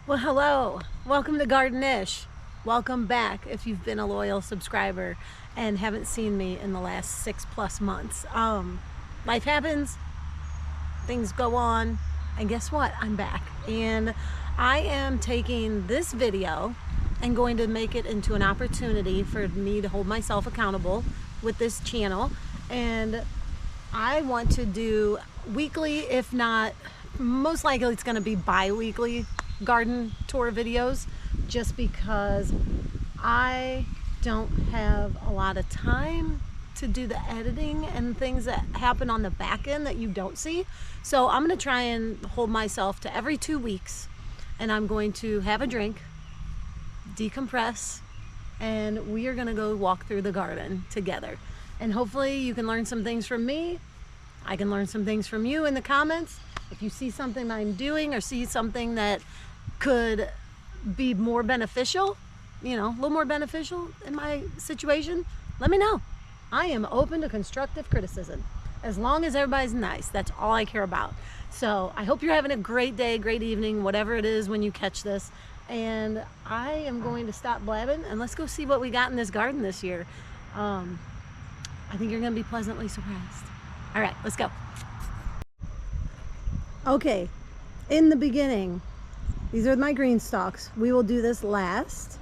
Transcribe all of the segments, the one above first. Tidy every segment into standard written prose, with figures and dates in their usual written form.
Well, hello. Welcome to Garden-ish. Welcome back if you've been a loyal subscriber and haven't seen me in the last 6+ months. Life happens, things go on, and guess what? I'm back. And I am taking this video and going to make it into an opportunity for me to hold myself accountable with this channel. And I want to do weekly, if not, most likely it's going to be bi-weekly garden tour videos, just because I don't have a lot of time to do the editing and things that happen on the back end that you don't see. So I'm going to try and hold myself to every 2 weeks, and I'm going to have a drink, decompress, and we are going to go walk through the garden together. And hopefully you can learn some things from me. I can learn some things from you in the comments. If you see something I'm doing or see something that could be more beneficial, a little more beneficial in my situation, let me know. I am open to constructive criticism. As long as everybody's nice, that's all I care about. So I hope you're having a great day, great evening, whatever it is when you catch this. And I am going to stop blabbing and let's go see what we got in this garden this year. I think you're going to be pleasantly surprised. All right, let's go. Okay, in the beginning, these are my green stalks. We will do this last.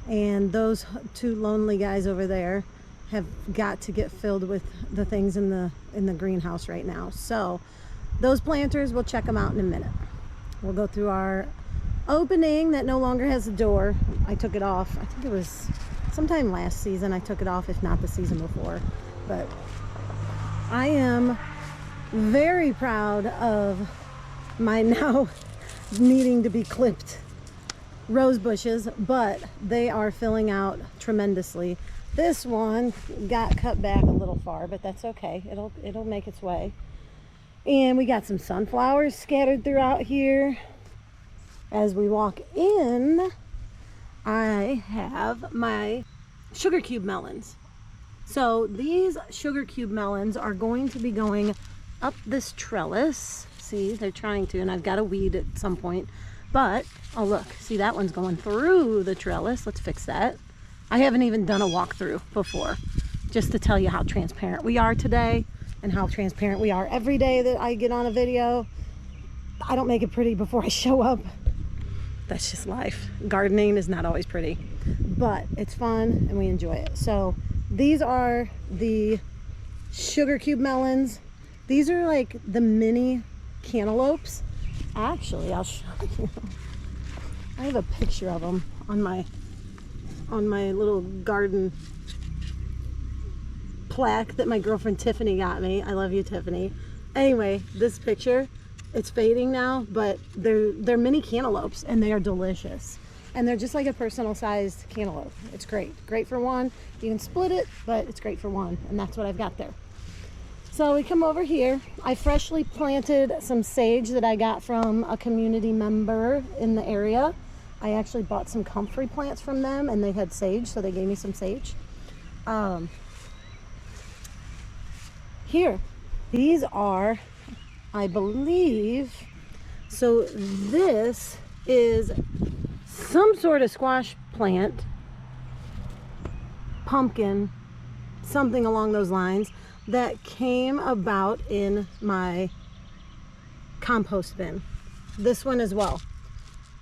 And those two lonely guys over there have got to get filled with the things in the greenhouse right now. So those planters, we'll check them out in a minute. We'll go through our opening that no longer has a door. I took it off. I think it was sometime last season I took it off, if not the season before. But I am very proud of my now needing to be clipped rose bushes, but they are filling out tremendously. This one got cut back a little far, but that's okay. It'll make its way. And we got some sunflowers scattered throughout here. As we walk in, I have my sugar cube melons. So these sugar cube melons are going to be going up this trellis. See, they're trying to, and I've got to weed at some point. But, oh look, see that one's going through the trellis. Let's fix that. I haven't even done a walkthrough before, just to tell you how transparent we are today and how transparent we are every day that I get on a video. I don't make it pretty before I show up. That's just life. Gardening is not always pretty, but it's fun and we enjoy it. So these are the sugar cube melons. These are like the mini cantaloupes. Actually, I'll show you. I have a picture of them on my little garden plaque that my girlfriend Tiffany got me. I love you, Tiffany. Anyway, this picture, it's fading now, but they're mini cantaloupes and they are delicious. And they're just like a personal sized cantaloupe. It's great for one. You can split it, but it's great for one, and that's what I've got there. So we come over here. I freshly planted some sage that I got from a community member in the area. I actually bought some comfrey plants from them and they had sage, so they gave me some sage. Here, these are, I believe, so this is some sort of squash plant, pumpkin, something along those lines, that came about in my compost bin. This one as well.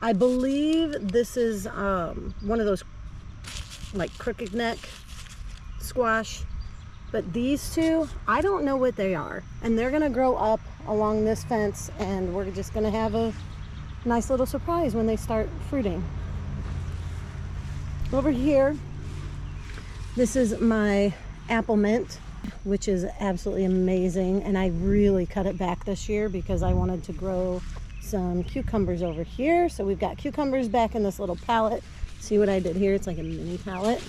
I believe this is one of those like crooked neck squash, but these two, I don't know what they are, and they're gonna grow up along this fence, and we're just gonna have a nice little surprise when they start fruiting. Over here, this is my apple mint, which is absolutely amazing, and I really cut it back this year because I wanted to grow some cucumbers over here. So we've got cucumbers back in this little pallet. See what I did here? It's like a mini pallet,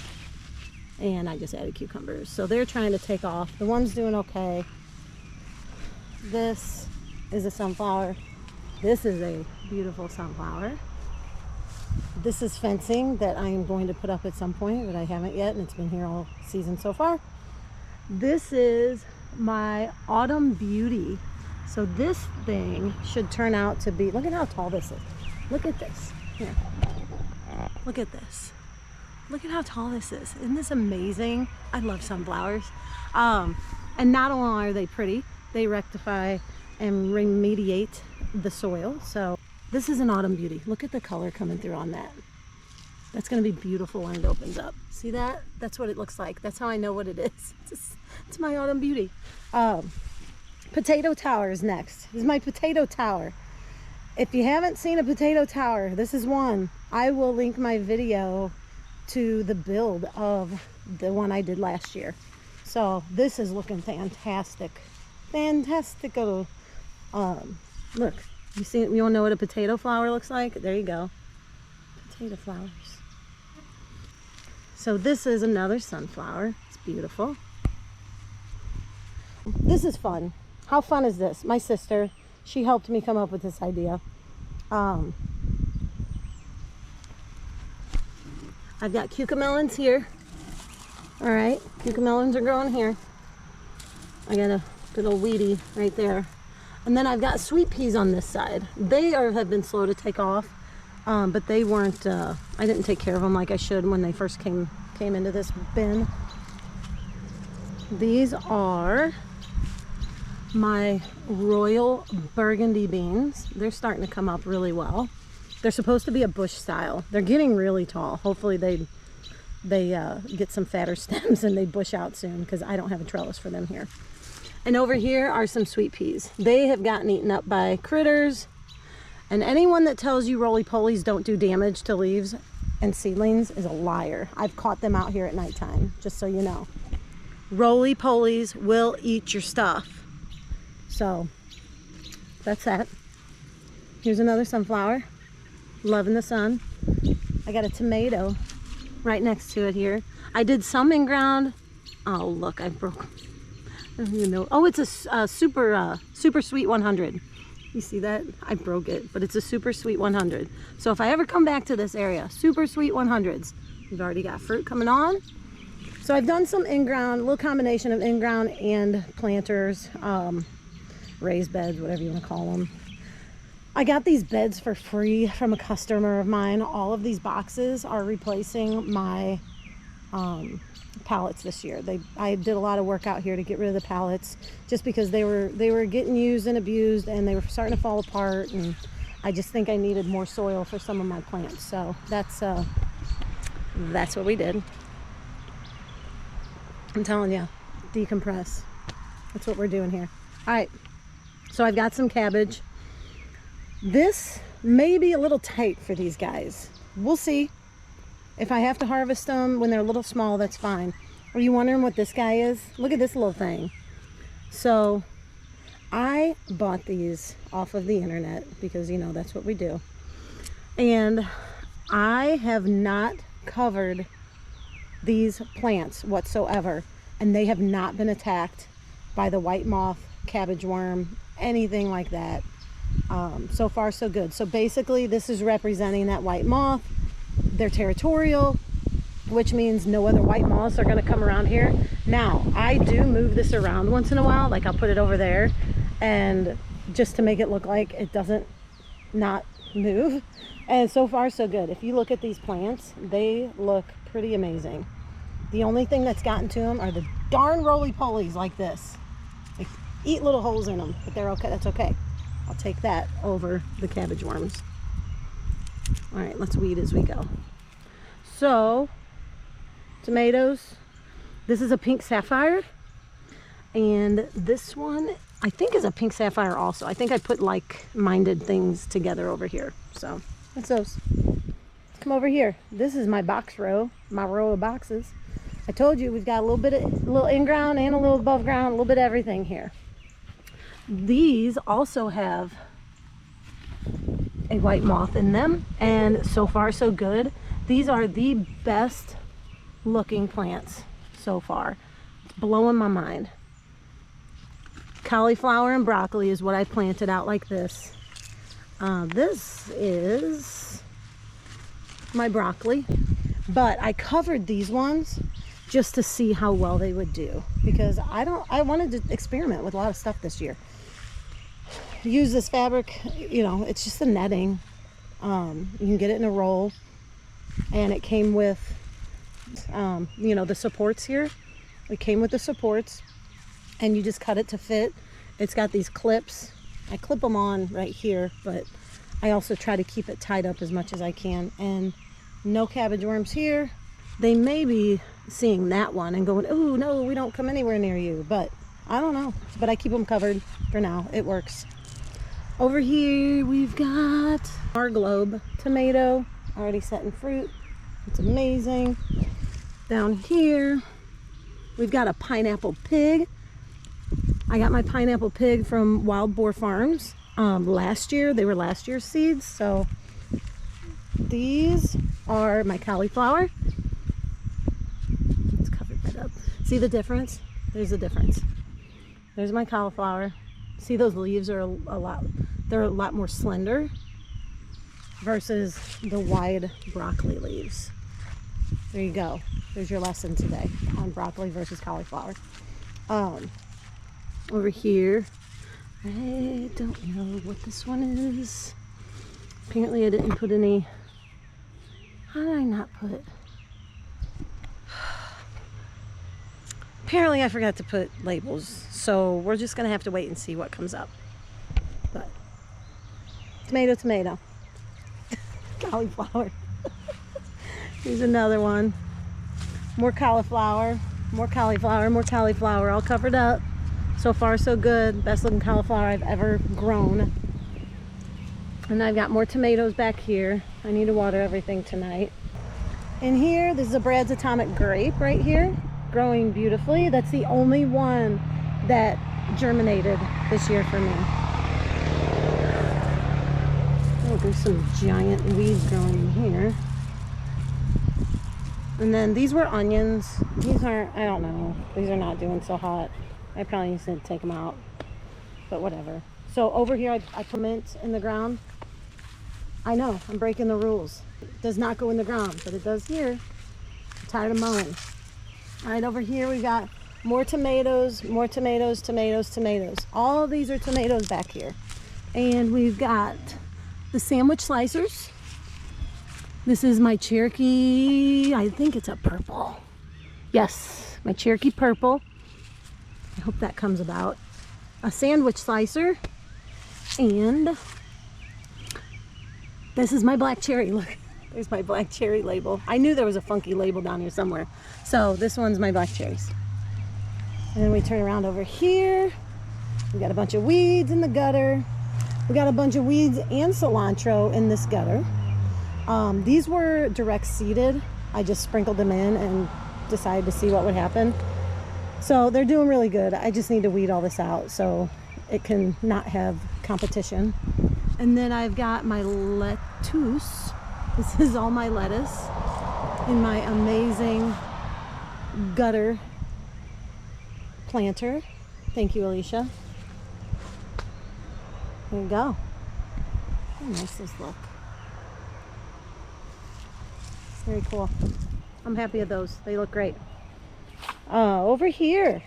and I just added cucumbers. So they're trying to take off. The one's doing okay. This is a sunflower. This is a beautiful sunflower. This is fencing that I am going to put up at some point, but I haven't yet, and it's been here all season so far. This is my autumn beauty. So this thing should turn out to be, look at how tall this is. Look at this. Here. Look at this. Look at how tall this is. Isn't this amazing? I love sunflowers. And not only are they pretty, they rectify and remediate the soil. So this is an autumn beauty. Look at the color coming through on that. That's going to be beautiful when it opens up. See that? That's what it looks like. That's how I know what it is. It's my autumn beauty. Potato tower is next. This is my potato tower. If you haven't seen a potato tower, this is one. I will link my video to the build of the one I did last year. So this is looking fantastic. Fantastical. Look, you want to know what a potato flower looks like? There you go. Potato flowers. So this is another sunflower. It's beautiful. This is fun. How fun is this? My sister, she helped me come up with this idea. I've got cucamelons here. All right, cucamelons are growing here. I got a good old weedy right there. And then I've got sweet peas on this side. They have been slow to take off, but they weren't, I didn't take care of them like I should when they first came into this bin. These are my royal burgundy beans. They're starting to come up really well. They're supposed to be a bush style. They're getting really tall. Hopefully they get some fatter stems and they bush out soon, because I don't have a trellis for them here. And over here are some sweet peas. They have gotten eaten up by critters. And anyone that tells you roly-polies don't do damage to leaves and seedlings is a liar. I've caught them out here at nighttime, just so you know. Roly-polies will eat your stuff. So that's that. Here's another sunflower. Loving the sun. I got a tomato right next to it here. I did some in ground. Oh look, I broke. I don't even know. Oh, it's a super sweet 100. You see that? I broke it, but it's a super sweet 100. So if I ever come back to this area, super sweet 100s. We've already got fruit coming on. So I've done some in-ground, a little combination of in-ground and planters, raised beds, whatever you want to call them. I got these beds for free from a customer of mine. All of these boxes are replacing my pallets this year. I did a lot of work out here to get rid of the pallets, just because they were getting used and abused, and they were starting to fall apart, and I just think I needed more soil for some of my plants. So that's what we did. I'm telling you, decompress. That's what we're doing here. All right, so I've got some cabbage. This may be a little tight for these guys. We'll see. If I have to harvest them when they're a little small, that's fine. Are you wondering what this guy is? Look at this little thing. So I bought these off of the internet, because you know that's what we do. And I have not covered these plants whatsoever, and they have not been attacked by the white moth, cabbage worm, anything like that. So far so good. So basically this is representing that white moth. They're territorial, which means no other white moths are going to come around here. Now I do move this around once in a while, like I'll put it over there, and just to make it look like it doesn't not move. And so far so good. If you look at these plants, they look pretty amazing. The only thing that's gotten to them are the darn roly-polies like this. They eat little holes in them, but they're okay. That's okay. I'll take that over the cabbage worms. All right, let's weed as we go. So, tomatoes. This is a pink sapphire. And this one, I think, is a pink sapphire also. I think I put like-minded things together over here. So, that's those. Let's come over here. This is my box row, my row of boxes. I told you we've got a little in-ground and a little above ground, a little bit of everything here. These also have a white moth in them, and so far so good. These are the best looking plants so far. It's blowing my mind. Cauliflower and broccoli is what I planted out like this. This is my broccoli, but I covered these ones just to see how well they would do, because I wanted to experiment with a lot of stuff this year. Use this fabric, you know, it's just a netting. You can get it in a roll, and it came with, you know, the supports here. It came with the supports, and you just cut it to fit. It's got these clips. I clip them on right here, but I also try to keep it tied up as much as I can. And no cabbage worms here. They may be seeing that one and going, oh no, we don't come anywhere near you, but I don't know. But I keep them covered for now. It works. Over here we've got our globe tomato already set in fruit. It's amazing. Down here we've got a pineapple pig. I got my pineapple pig from Wild Boar Farms last year. They were last year's seeds. So these are my cauliflower. Let's cover that up. See the difference? There's a difference. There's my cauliflower. See, those leaves are they're a lot more slender versus the wide broccoli leaves. There you go. There's your lesson today on broccoli versus cauliflower. Over here, I don't know what this one is. Apparently I didn't put any. How did I not put? Apparently I forgot to put labels, so we're just gonna have to wait and see what comes up. But tomato, tomato. Cauliflower. Here's another one. More cauliflower, more cauliflower, more cauliflower, all covered up. So far so good. Best looking cauliflower I've ever grown. And I've got more tomatoes back here. I need to water everything tonight. In here, this is a Brad's Atomic Grape right here, growing beautifully. That's the only one that germinated this year for me. Oh, there's some giant weeds growing in here. And then these were onions. These aren't, I don't know. These are not doing so hot. I probably need to take them out, but whatever. So over here, I put mint in the ground. I know, I'm breaking the rules. It does not go in the ground, but it does here. I'm tired of mowing. All right, over here we got more tomatoes, more tomatoes, tomatoes, tomatoes. All of these are tomatoes back here. And we've got the sandwich slicers. This is my Cherokee, I think it's a purple. Yes, my Cherokee purple. I hope that comes about. A sandwich slicer. And this is my black cherry. Look, there's my black cherry label. I knew there was a funky label down here somewhere. So this one's my black cherries. And then we turn around over here. We got a bunch of weeds in the gutter. We got a bunch of weeds and cilantro in this gutter. These were direct seeded. I just sprinkled them in and decided to see what would happen. So they're doing really good. I just need to weed all this out so it can not have competition. And then I've got my lettuce. This is all my lettuce in my amazing gutter planter. Thank you, Alicia. There you go. How nice those look. Very cool. I'm happy with those. They look great. Over here.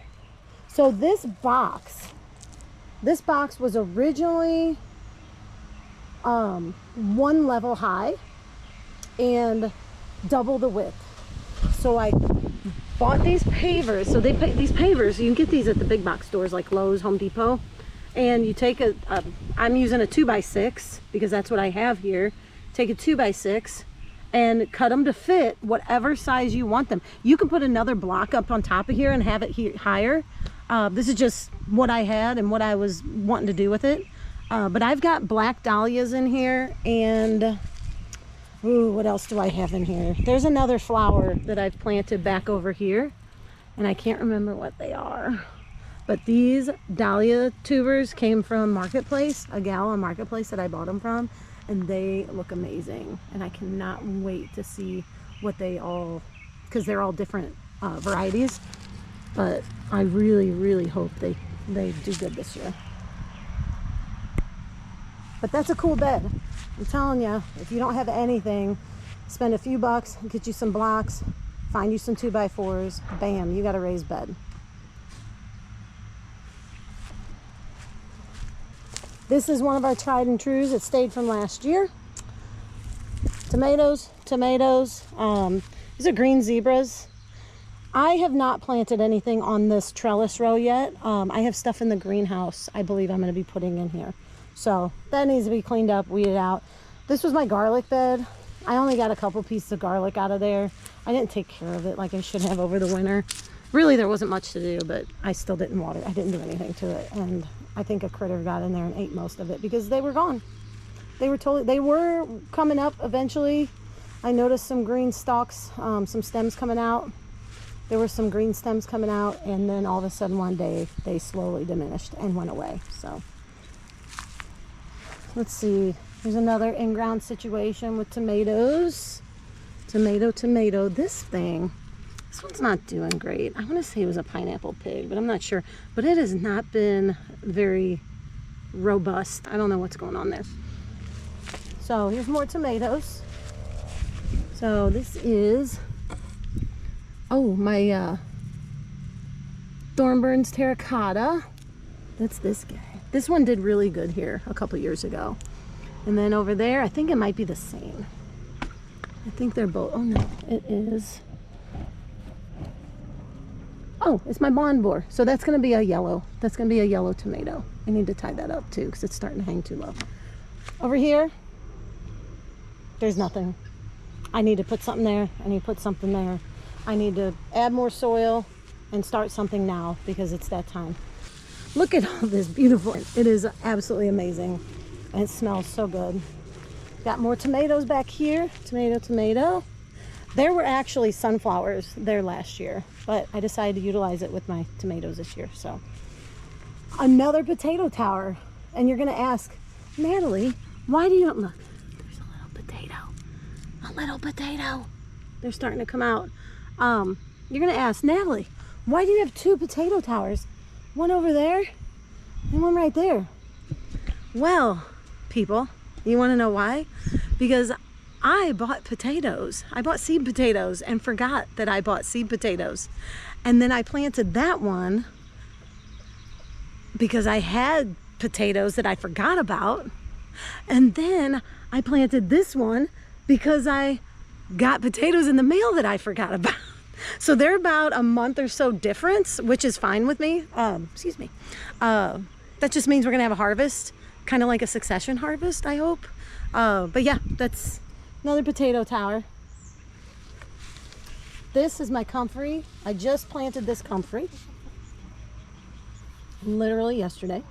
So this box was originally one level high and double the width. So I bought these pavers. So these pavers, you can get these at the big box stores like Lowe's, Home Depot. And you take I'm using a 2x6 because that's what I have here. Take a 2x6 and cut them to fit whatever size you want them. You can put another block up on top of here and have it higher. This is just what I had and what I was wanting to do with it. But I've got black dahlias in here, and ooh, what else do I have in here? There's another flower that I've planted back over here, and I can't remember what they are. But these dahlia tubers came from Marketplace, a gal on Marketplace that I bought them from, and they look amazing. And I cannot wait to see what they all, because they're all different varieties, but I really, really hope they do good this year. But that's a cool bed. I'm telling you, if you don't have anything, spend a few bucks, get you some blocks, find you some 2x4s, bam, you got a raised bed. This is one of our tried and trues. It stayed from last year. tomatoes. These are green zebras. I have not planted anything on this trellis row yet. I have stuff in the greenhouse I believe I'm going to be putting in here. So that needs to be cleaned up, weeded out. This was my garlic bed. I only got a couple pieces of garlic out of there. I didn't take care of it like I should have over the winter. Really, there wasn't much to do, but I still didn't water. I didn't do anything to it. And I think a critter got in there and ate most of it because they were gone. They were coming up eventually. I noticed some green stalks, some stems coming out. There were some green stems coming out, and then all of a sudden one day they slowly diminished and went away. So let's see. Here's another in-ground situation with tomatoes. Tomato. This one's not doing great. I want to say it was a pineapple pig, but I'm not sure. But it has not been very robust. I don't know what's going on there. So here's more tomatoes. So this is, my Thornburns terracotta. That's this guy. This one did really good here a couple years ago. And then over there, I think it might be the same. I think they're both, oh no, it is. Oh, it's my bond boar. So that's gonna be a yellow. That's gonna be a yellow tomato. I need to tie that up too because it's starting to hang too low. Over here, there's nothing. I need to put something there. I need to put something there. I need to add more soil and start something now because it's that time. Look at all this beautiful. It is absolutely amazing. And it smells so good. Got more tomatoes back here. Tomato. There were actually sunflowers there last year, but I decided to utilize it with my tomatoes this year. So another potato tower. And you're gonna ask, Natalie, why do you not look? There's a little potato. They're starting to come out. You're gonna ask, Natalie, why do you have two potato towers? One over there and one right there. Well, people, you wanna know why? Because I bought potatoes. I bought seed potatoes and forgot that I bought seed potatoes. And then I planted that one because I had potatoes that I forgot about. And then I planted this one because I got potatoes in the mail that I forgot about. So they're about a month or so difference, which is fine with me. Excuse me. That just means we're gonna have a harvest, kind of like a succession harvest, I hope. But yeah, that's another potato tower. This is my comfrey. I just planted this comfrey literally yesterday.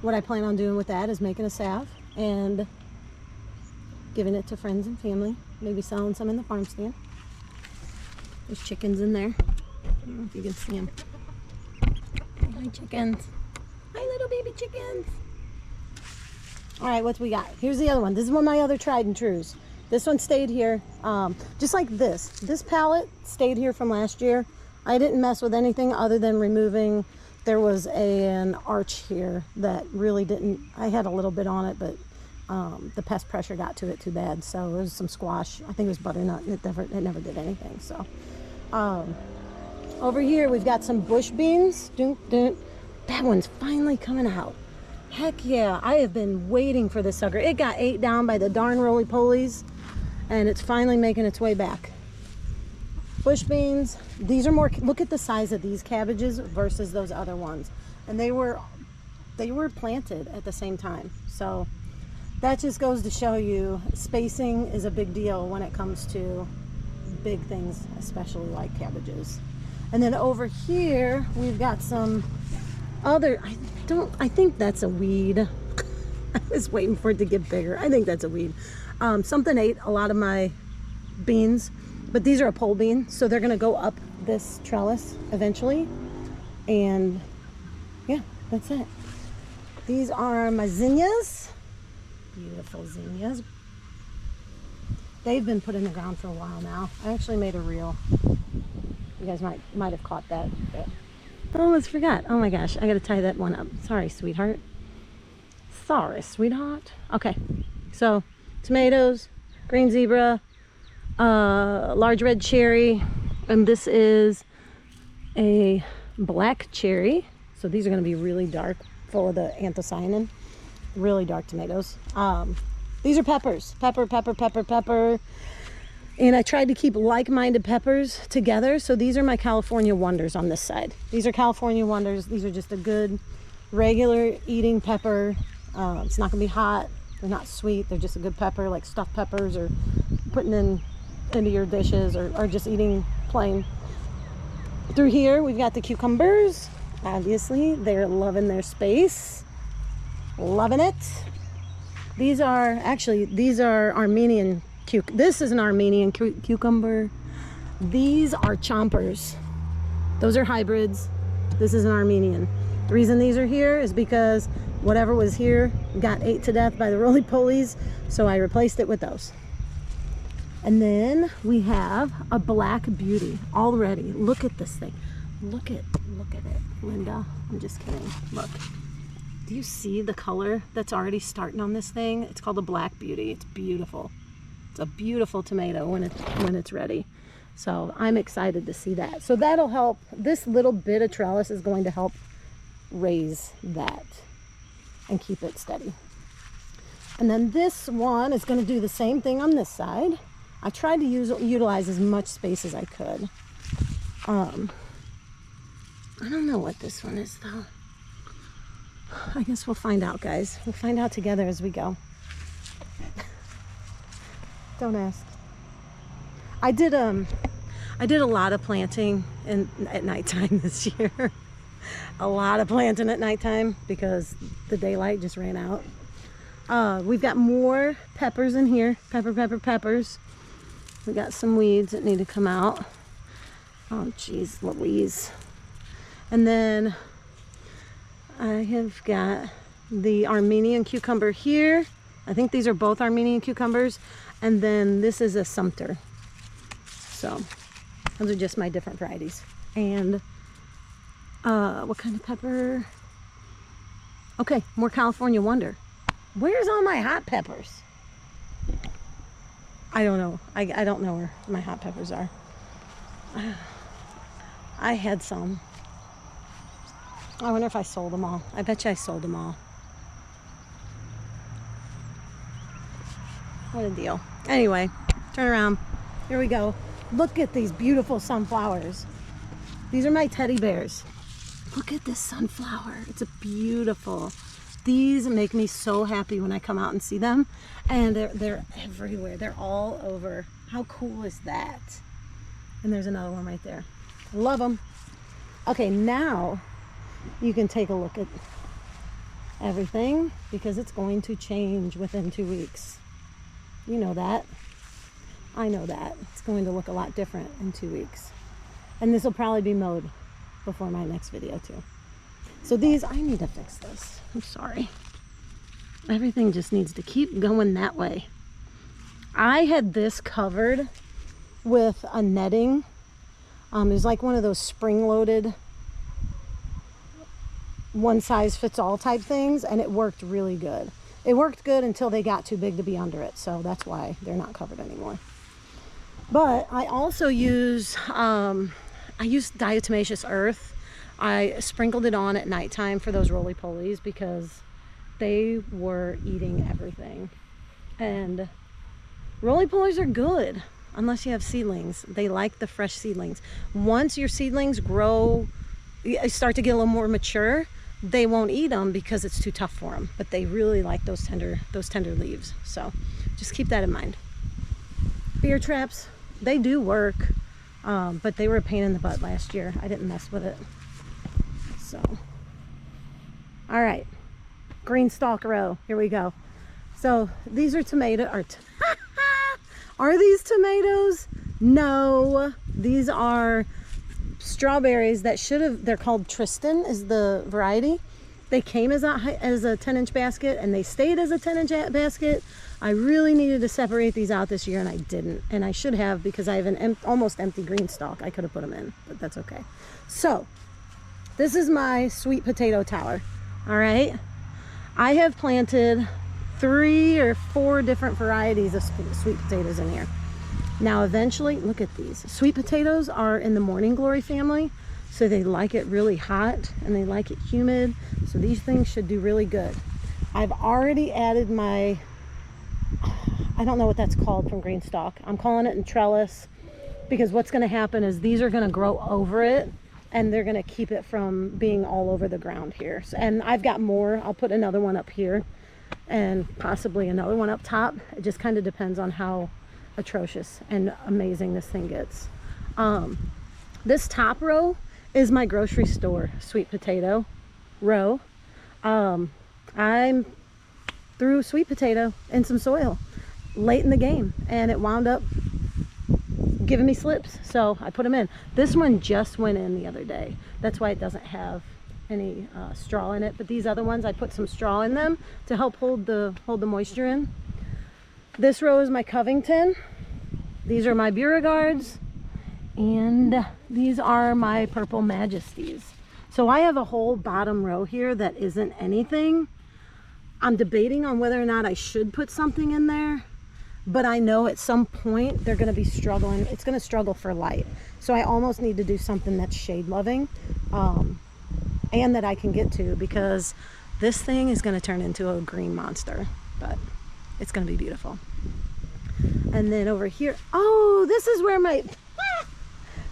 What I plan on doing with that is making a salve and giving it to friends and family, maybe selling some in the farm stand. There's chickens in there. I don't know if you can see them. Hi, chickens. Hi, little baby chickens. All right, what we got? Here's the other one. This is one of my other tried and trues. This one stayed here, just like this. This pallet stayed here from last year. I didn't mess with anything other than removing. There was an arch here that really didn't, I had a little bit on it, but the pest pressure got to it too bad. So it was some squash. I think it was butternut, and it never did anything. So over here, we've got some bush beans. That one's finally coming out. Heck yeah, I have been waiting for this sucker. It got ate down by the darn roly-polies, and it's finally making its way back. Bush beans, these are more, look at the size of these cabbages versus those other ones. And they were planted at the same time. So that just goes to show you spacing is a big deal when it comes to big things, especially like cabbages. And then over here, we've got some other, I think that's a weed. I was waiting for it to get bigger. I think that's a weed. Something ate a lot of my beans, but these are a pole bean, so they're gonna go up this trellis eventually. And yeah, that's it. These are my zinnias. Beautiful zinnias. They've been put in the ground for a while now. I actually made a reel. You guys might have caught that. But I almost forgot. Oh my gosh, I gotta tie that one up. Sorry, sweetheart. Sorry, sweetheart. Okay, so tomatoes, green zebra, large red cherry, and this is a black cherry. So these are gonna be really dark, full of the anthocyanin. Really dark tomatoes. These are peppers. Pepper, pepper, pepper, pepper. And I tried to keep like-minded peppers together. So these are my California Wonders on this side. These are California Wonders. These are just a good regular eating pepper. It's not gonna be hot. They're not sweet. They're just a good pepper, like stuffed peppers or putting into your dishes or just eating plain. Through here, we've got the cucumbers. Obviously, they're loving their space. Loving it. These are Armenian this is an Armenian cucumber. These are chompers. Those are hybrids. This is an Armenian. The reason these are here is because whatever was here got ate to death by the roly-polies, so I replaced it with those. And then we have a black beauty already. Look at this thing. Look at it, Linda. I'm just kidding. Look. Do you see the color that's already starting on this thing? It's called a black beauty. It's beautiful. It's a beautiful tomato when it's ready. So I'm excited to see that. So that'll help. This little bit of trellis is going to help raise that and keep it steady. And then this one is going to do the same thing on this side. I tried to utilize as much space as I could. I don't know what this one is though. I guess we'll find out, guys. We'll find out together as we go. Don't ask. I did a lot of planting at nighttime this year. A lot of planting at nighttime because the daylight just ran out. We've got more peppers in here. Peppers. We got some weeds that need to come out. Oh, geez, Louise. And then I have got the Armenian cucumber here. I think these are both Armenian cucumbers. And then this is a Sumter. So those are just my different varieties. And what kind of pepper? Okay, more California Wonder. Where's all my hot peppers? I don't know. I don't know where my hot peppers are. I had some. I wonder if I sold them all. I bet you I sold them all. What a deal. Anyway, turn around. Here we go. Look at these beautiful sunflowers. These are my teddy bears. Look at this sunflower. It's a beautiful. These make me so happy when I come out and see them. And they're everywhere. They're all over. How cool is that? And there's another one right there. Love them. Okay, now you can take a look at everything because it's going to change within 2 weeks. You know that. I know that. It's going to look a lot different in 2 weeks. And this will probably be mowed before my next video too. So these, I need to fix this. I'm sorry. Everything just needs to keep going that way. I had this covered with a netting. It was like one of those spring-loaded one-size-fits-all type things, and it worked really good. It worked good until they got too big to be under it, so that's why they're not covered anymore. But I also use, I used diatomaceous earth. I sprinkled it on at nighttime for those roly-polies because they were eating everything. And roly-polies are good unless you have seedlings. They like the fresh seedlings. Once your seedlings grow, start to get a little more mature, they won't eat them because it's too tough for them. But they really like those tender leaves. So just keep that in mind. Beer traps, they do work, but they were a pain in the butt last year. I didn't mess with it. So, all right, green stalk row. Here we go. So these are are these tomatoes? No, these are strawberries that they're called Tristan is the variety. They came as a 10-inch basket and they stayed as a 10-inch basket. I really needed to separate these out this year and I didn't. And I should have because I have an almost empty green stalk. I could have put them in, but that's okay. So this is my sweet potato tower. All right. I have planted 3 or 4 different varieties of sweet potatoes in here. Now eventually, look at these. Sweet potatoes are in the morning glory family, so they like it really hot and they like it humid. So these things should do really good. I've already added my I don't know what that's called from green stalk. I'm calling it in trellis because what's going to happen is these are going to grow over it and they're going to keep it from being all over the ground here. So, and I've got more. I'll put another one up here and possibly another one up top. It just kind of depends on how atrocious and amazing this thing gets. This top row is my grocery store sweet potato row. I'm threw sweet potato in some soil late in the game and it wound up giving me slips, so I put them in. This one just went in the other day. That's why it doesn't have any straw in it, but these other ones I put some straw in them to help hold the moisture in. This row is my Covington. These are my Beauregards, and these are my Purple Majesties. So I have a whole bottom row here that isn't anything. I'm debating on whether or not I should put something in there, but I know at some point they're going to be struggling. It's going to struggle for light. So I almost need to do something that's shade loving and that I can get to, because this thing is going to turn into a green monster, but it's going to be beautiful. And then over here, oh, this is where my,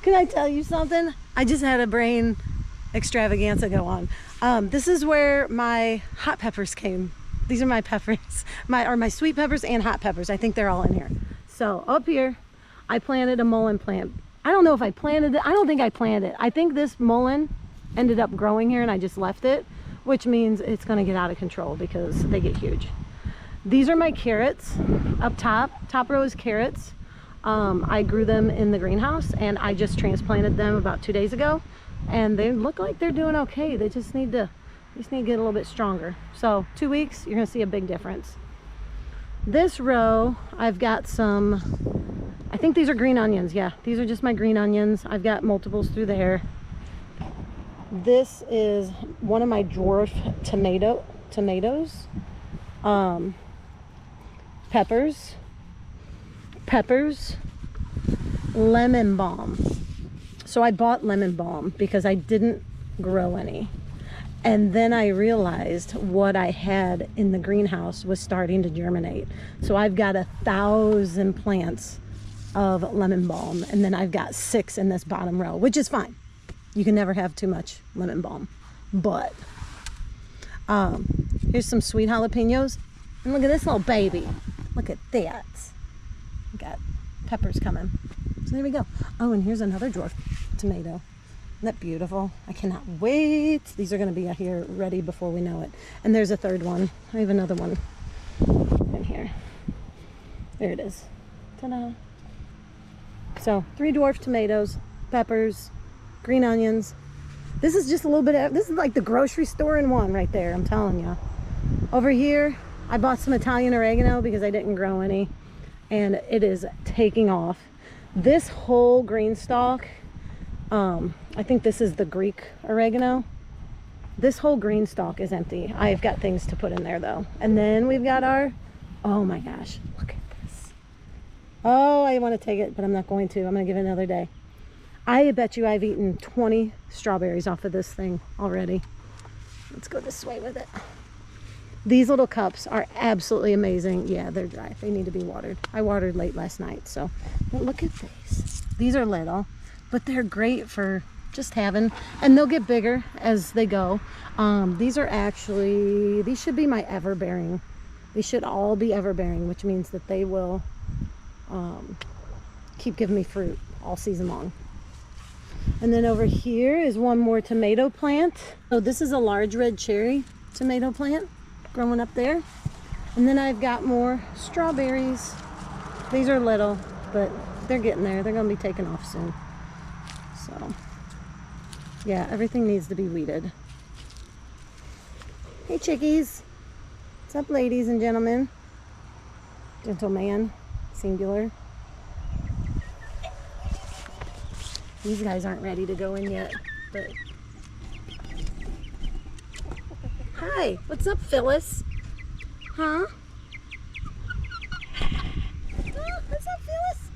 can I tell you something? I just had a brain extravaganza go on. This is where my hot peppers came. These are my peppers, my sweet peppers and hot peppers. I think they're all in here. So up here, I planted a mullein plant. I don't know if I planted it. I don't think I planted it. I think this mullein ended up growing here and I just left it, which means it's gonna get out of control because they get huge. These are my carrots up top. Top row is carrots. I grew them in the greenhouse and I just transplanted them about 2 days ago, and they look like they're doing okay. They just need to get a little bit stronger. So 2 weeks, you're gonna see a big difference. This row, I've got some, I think these are green onions. Yeah, these are just my green onions. I've got multiples through there. This is one of my dwarf tomatoes. Peppers, lemon balm. So I bought lemon balm because I didn't grow any. And then I realized what I had in the greenhouse was starting to germinate. So I've got 1,000 plants of lemon balm, and then I've got 6 in this bottom row, which is fine. You can never have too much lemon balm. But here's some sweet jalapenos. And look at this little baby. Look at that. We got peppers coming. So there we go. Oh, and here's another dwarf tomato. Isn't that beautiful? I cannot wait. These are going to be here ready before we know it. And there's a third one. I have another one in here. There it is. Ta-da. So 3 dwarf tomatoes, peppers, green onions. This is just a little bit of, this is like the grocery store in one right there, I'm telling you. Over here, I bought some Italian oregano because I didn't grow any, and it is taking off. This whole green stalk, I think this is the Greek oregano. This whole green stalk is empty. I've got things to put in there though. And then we've got our, oh my gosh, look at this. Oh, I want to take it, but I'm not going to. I'm going to give it another day. I bet you I've eaten 20 strawberries off of this thing already. Let's go this way with it. These little cups are absolutely amazing. Yeah, they're dry. They need to be watered. I watered late last night, so but look at these. These are little, but they're great for just having, and they'll get bigger as they go. These are actually, these should be my ever-bearing. These should all be ever-bearing, which means that they will keep giving me fruit all season long. And then over here is one more tomato plant. So this is a large red cherry tomato plant growing up there. And then I've got more strawberries. These are little, but they're getting there. They're going to be taking off soon. So yeah, everything needs to be weeded. Hey chickies. What's up, ladies and gentlemen? Gentleman, singular. These guys aren't ready to go in yet, but hi, what's up, Phyllis? Huh? What's up, Phyllis?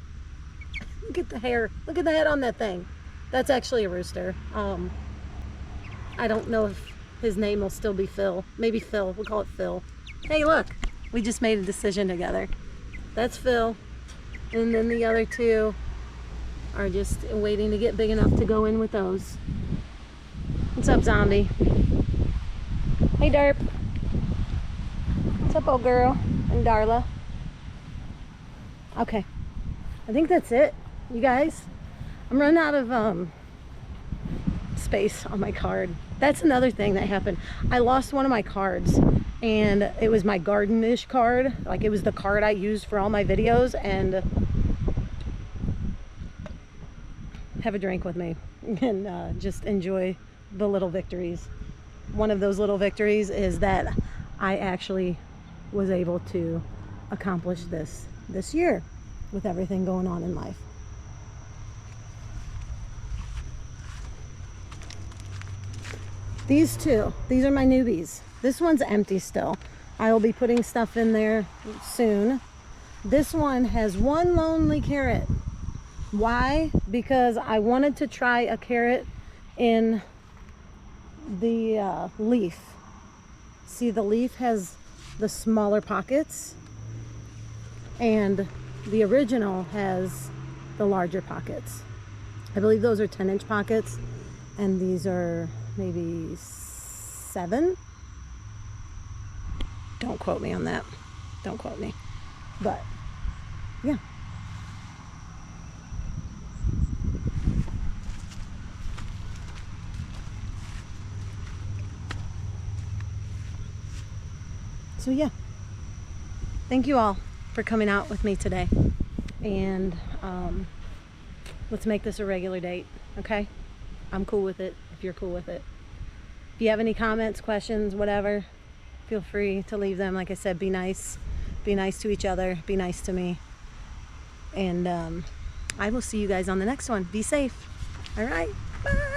Look at the hair. Look at the head on that thing. That's actually a rooster. I don't know if his name will still be Phil. Maybe Phil. We'll call it Phil. Hey, look. We just made a decision together. That's Phil. And then the other two are just waiting to get big enough to go in with those. What's up, Zombie? Hey, Derp. What's up, old girl? And Darla. Okay. I think that's it, you guys. I'm running out of space on my card. That's another thing that happened. I lost one of my cards, and it was my garden-ish card. Like, it was the card I used for all my videos. And have a drink with me and just enjoy the little victories. One of those little victories is that I actually was able to accomplish this year with everything going on in life. These two, these are my newbies. This one's empty still. I will be putting stuff in there soon. This one has one lonely carrot. Why? Because I wanted to try a carrot in the leaf. See, the leaf has the smaller pockets, and the original has the larger pockets. I believe those are 10-inch pockets, and these are maybe 7. Don't quote me on that. Don't quote me. But yeah. So yeah, thank you all for coming out with me today, and let's make this a regular date, okay? I'm cool with it if you're cool with it. If you have any comments, questions, whatever, feel free to leave them. Like I said, be nice to each other, be nice to me, and I will see you guys on the next one. Be safe. All right, bye.